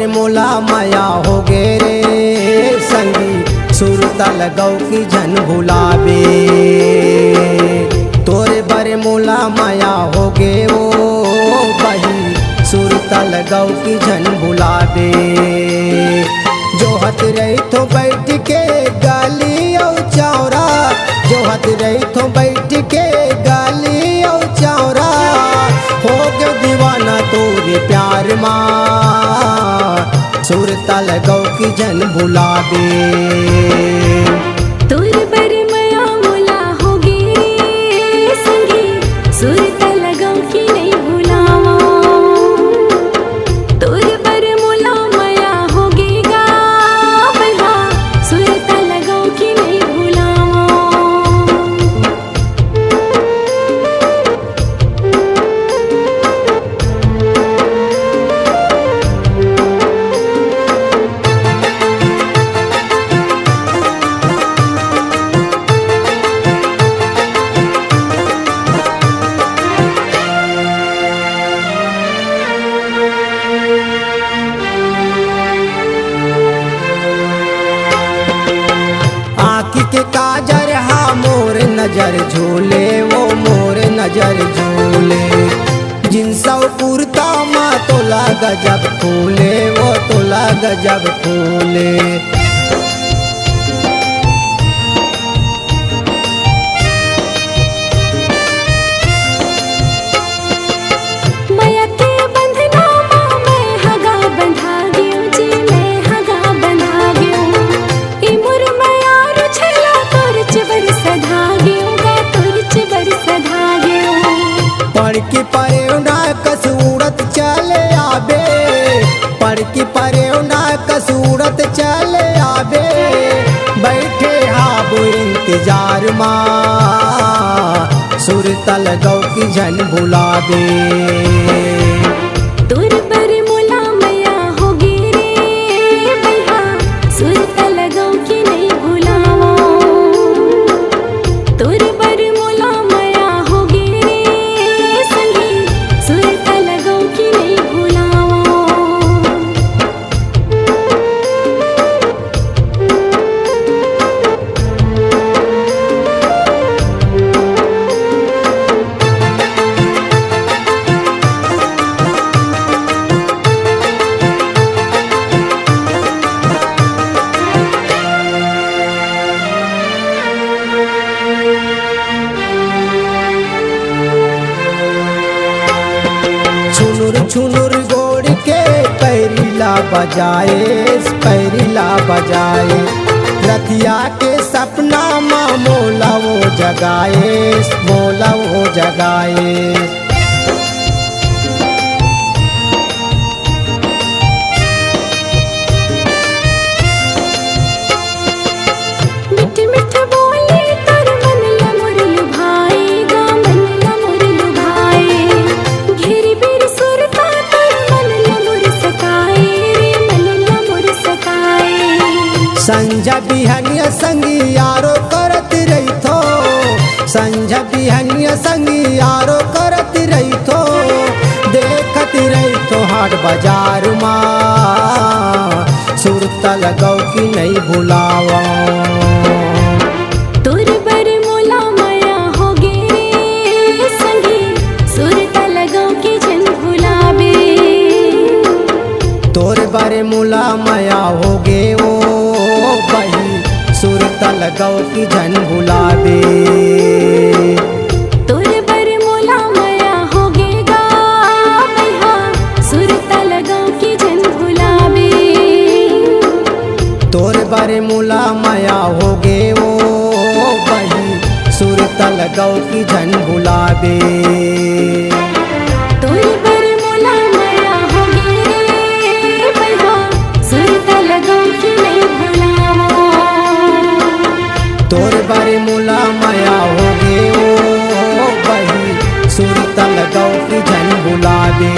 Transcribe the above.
पर मोला माया हो गे रे संगी सुरता लगाओ की जन भुलावे। तोरे बर मोला माया हो गे ओ बही सुरता लगाओ की जन भुलावे। जो हत रही तो बैठ के गाली और चौरा, जो हत रही तो बैठ के गाली और चौरा, हो गए दीवाना तोरे प्यार माँ सुरता लगाओ की जन भुलावे। तोरे बर माया मोला हो गे रे संगी सुरता लगाओ की नहीं भुलावा। तोरे बर मोला माया हो गे गा बल्हा सुरता लगाओ की नहीं भुलावा। के काजर हा मोर नजर झूले, वो मोर नजर झूले। जिनसा कुर्ता माँ तोला गजब फूले, वो तोला गजब फूले। पढ़की परेवना कसूरत चले आबे, पढ़की परेवना कसूरत चले आबे। बैठे हाब इंतजार माँ सुरता लगाओ की जन भुलावे। तोरे बर मोला माया हो गे रे बल्हा सुरता लगाओ की नहीं भुलावा। तोरे बर मोला माया हो गे रे संगी सुरता लगाओ की नहीं भुलावा। छुनुर छुनुर गोड़ के पैरीला बजाए, पैरीला बजाए। रतिया के सपना माँ मोला वो जगाए, मोला वो जगाए। संझा बिहनिया संगी यारो करत रही थो, संझा बिहनिया संगी यारो करत रही थो। देखत रही तो हाट बाजार माँ सुरता लगाओ की नहीं भुलावा। तोरे बर मोला माया हो गे रे संगी सुरता लगाओ की जन भुलावे। तोरे बारे मोला माया हो गे ओ बही सुरता लगाओ की जन भुलावे। तोरे बर मोला माया हो गे गा बल्हा सुरता लगाओ की जन भुलावे। तोरे बारे मोला माया हो गे ओ बही सुरता लगाओ की जन भुलावे। तोरे बर मोला माया हो गे रे बल्हा सुरता लगाओ की नहीं भुलावा। तोरे बारे मोला माया हो गे ओ बही सुरता लगाओ की जन भुलावे।